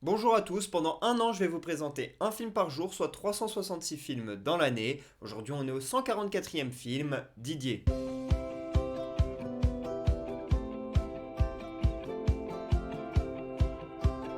Bonjour à tous, pendant un an je vais vous présenter un film par jour, soit 366 films dans l'année. Aujourd'hui on est au 144e film, Didier.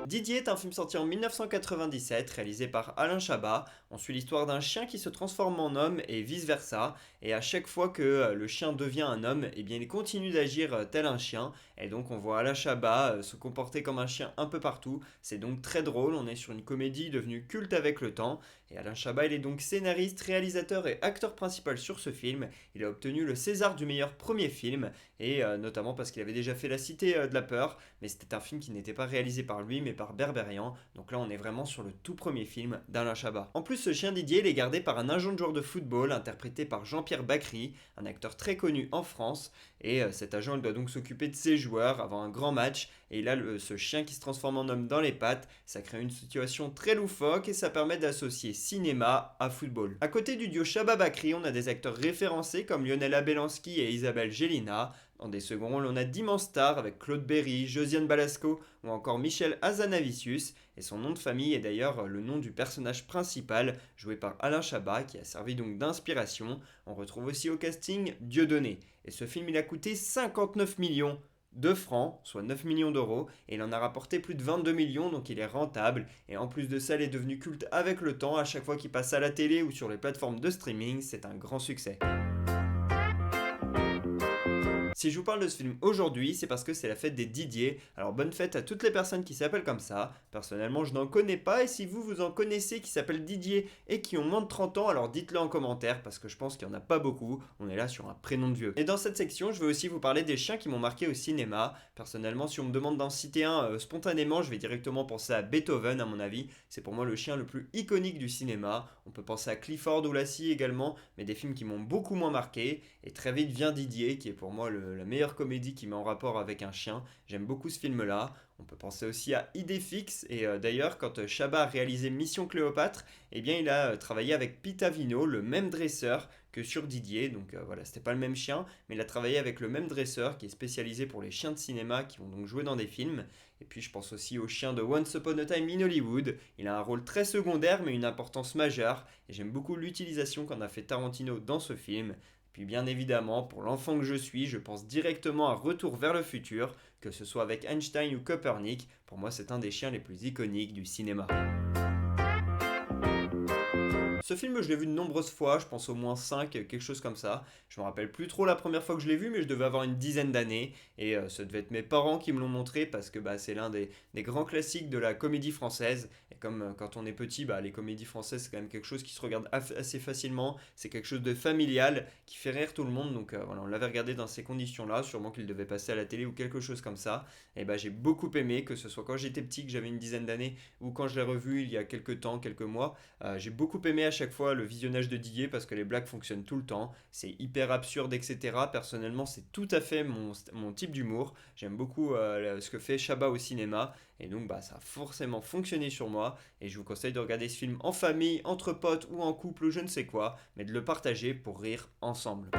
Didier est un film sorti en 1997, réalisé par Alain Chabat. On suit l'histoire d'un chien qui se transforme en homme et vice-versa. Et à chaque fois que le chien devient un homme, eh bien, il continue d'agir tel un chien. Et donc on voit Alain Chabat se comporter comme un chien un peu partout. C'est donc très drôle, on est sur une comédie devenue culte avec le temps. Et Alain Chabat, il est donc scénariste, réalisateur et acteur principal sur ce film. Il a obtenu le César du meilleur premier film, et notamment parce qu'il avait déjà fait La Cité de la Peur, mais c'était un film qui n'était pas réalisé par lui mais par Berberian. Donc là on est vraiment sur le tout premier film d'Alain Chabat. En plus ce chien Didier il est gardé par un agent de joueur de football interprété par Jean-Pierre Bacry, un acteur très connu en France, et cet agent il doit donc s'occuper de ses joueurs avant un grand match, et il a ce chien qui se transforme en homme dans les pattes. Ça crée une situation très loufoque et ça permet d'associer cinéma à football. À côté du duo Chabat Bacry, on a des acteurs référencés comme Lionel Abelanski et Isabelle Gélina. Dans des seconds rôles, on a d'immenses stars avec Claude Berry, Josiane Balasco ou encore Michel Hazanavicius. Et son nom de famille est d'ailleurs le nom du personnage principal, joué par Alain Chabat, qui a servi donc d'inspiration. On retrouve aussi au casting Dieudonné. Et ce film, il a coûté 59 millions de francs, soit 9 millions d'euros, et il en a rapporté plus de 22 millions, donc il est rentable. Et en plus de ça, il est devenu culte avec le temps. À chaque fois qu'il passe à la télé ou sur les plateformes de streaming, c'est un grand succès. Si je vous parle de ce film aujourd'hui, c'est parce que c'est la fête des Didier. Alors bonne fête à toutes les personnes qui s'appellent comme ça. Personnellement, je n'en connais pas, et si vous en connaissez qui s'appellent Didier et qui ont moins de 30 ans, alors dites-le en commentaire parce que je pense qu'il n'y en a pas beaucoup. On est là sur un prénom de vieux. Et dans cette section, je vais aussi vous parler des chiens qui m'ont marqué au cinéma. Personnellement, si on me demande d'en citer un spontanément, je vais directement penser à Beethoven à mon avis. C'est pour moi le chien le plus iconique du cinéma. On peut penser à Clifford ou Lassie également, mais des films qui m'ont beaucoup moins marqué. Et très vite vient Didier, qui est pour moi la meilleure comédie qui met en rapport avec un chien. J'aime beaucoup ce film-là. On peut penser aussi à Idéfix, et d'ailleurs quand Chabat a réalisé Mission Cléopâtre, eh bien il a travaillé avec Pete Avino, le même dresseur que sur Didier, donc voilà, c'était pas le même chien, mais il a travaillé avec le même dresseur qui est spécialisé pour les chiens de cinéma qui vont donc jouer dans des films. Et puis je pense aussi au chien de Once Upon a Time in Hollywood. Il a un rôle très secondaire mais une importance majeure, et j'aime beaucoup l'utilisation qu'en a fait Tarantino dans ce film. Puis bien évidemment, pour l'enfant que je suis, je pense directement à Retour vers le futur, que ce soit avec Einstein ou Copernic. Pour moi, c'est un des chiens les plus iconiques du cinéma. Ce film, je l'ai vu de nombreuses fois, je pense au moins 5, quelque chose comme ça. Je me rappelle plus trop la première fois que je l'ai vu, mais je devais avoir une dizaine d'années. Et ce devait être mes parents qui me l'ont montré parce que c'est l'un des grands classiques de la comédie française. Et comme quand on est petit, les comédies françaises, c'est quand même quelque chose qui se regarde assez facilement. C'est quelque chose de familial qui fait rire tout le monde. Donc voilà, on l'avait regardé dans ces conditions-là. Sûrement qu'il devait passer à la télé ou quelque chose comme ça. Et j'ai beaucoup aimé, que ce soit quand j'étais petit, que j'avais une dizaine d'années, ou quand je l'ai revu il y a quelques temps, quelques mois. J'ai beaucoup aimé à chaque fois le visionnage de Didier parce que les blagues fonctionnent tout le temps, c'est hyper absurde, etc. Personnellement, c'est tout à fait mon type d'humour. J'aime beaucoup ce que fait Chabat au cinéma, et donc ça a forcément fonctionné sur moi. Et je vous conseille de regarder ce film en famille, entre potes ou en couple ou je ne sais quoi, mais de le partager pour rire ensemble.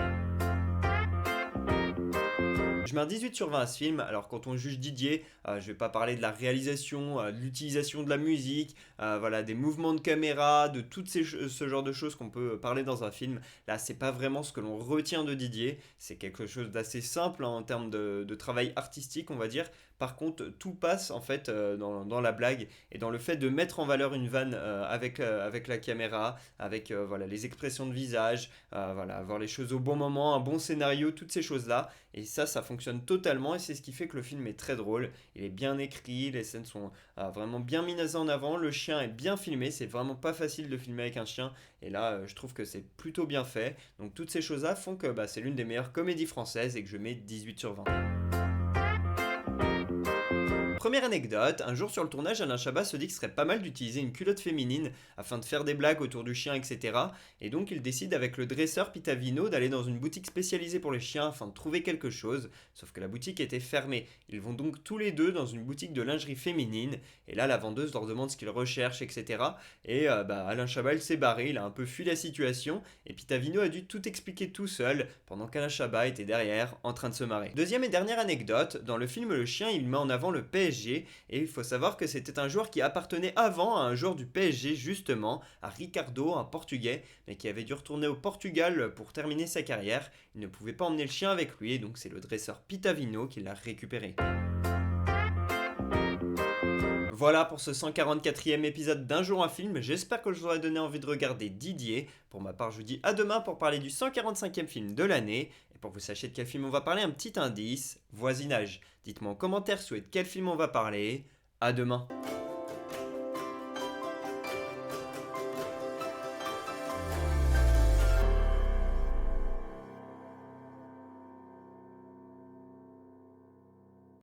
Je mets un 18 sur 20 à ce film. Alors quand on juge Didier, je vais pas parler de la réalisation, de l'utilisation de la musique, voilà, des mouvements de caméra, de ce genre de choses qu'on peut parler dans un film. Là, c'est pas vraiment ce que l'on retient de Didier. C'est quelque chose d'assez simple, hein, en termes de travail artistique, on va dire. Par contre, tout passe en fait dans la blague et dans le fait de mettre en valeur une vanne avec la caméra, avec voilà, les expressions de visage, voilà, avoir les choses au bon moment, un bon scénario, toutes ces choses-là. Et ça fonctionne totalement, et c'est ce qui fait que le film est très drôle. Il est bien écrit, les scènes sont vraiment bien mises en avant, le chien est bien filmé, c'est vraiment pas facile de filmer avec un chien, et là je trouve que c'est plutôt bien fait. Donc toutes ces choses-là font que c'est l'une des meilleures comédies françaises et que je mets 18 sur 20. Première anecdote, un jour sur le tournage, Alain Chabat se dit qu'il serait pas mal d'utiliser une culotte féminine afin de faire des blagues autour du chien, etc. Et donc il décide avec le dresseur Pitavino d'aller dans une boutique spécialisée pour les chiens afin de trouver quelque chose, sauf que la boutique était fermée. Ils vont donc tous les deux dans une boutique de lingerie féminine, et là la vendeuse leur demande ce qu'ils recherchent, etc. Et Alain Chabat il s'est barré, il a un peu fui la situation, et Pitavino a dû tout expliquer tout seul, pendant qu'Alain Chabat était derrière, en train de se marrer. Deuxième et dernière anecdote, dans le film le chien il met en avant le PSG, PSG. Et il faut savoir que c'était un joueur qui appartenait avant à un joueur du PSG justement, à Ricardo, un Portugais, mais qui avait dû retourner au Portugal pour terminer sa carrière. Il ne pouvait pas emmener le chien avec lui et donc c'est le dresseur Pitavino qui l'a récupéré. Voilà pour ce 144e épisode d'Un jour un film, j'espère que je vous aurai donné envie de regarder Didier. Pour ma part, je vous dis à demain pour parler du 145e film de l'année. Et pour que vous sachiez de quel film on va parler, un petit indice, voisinage. Dites-moi en commentaire si vous savez de quel film on va parler. À demain.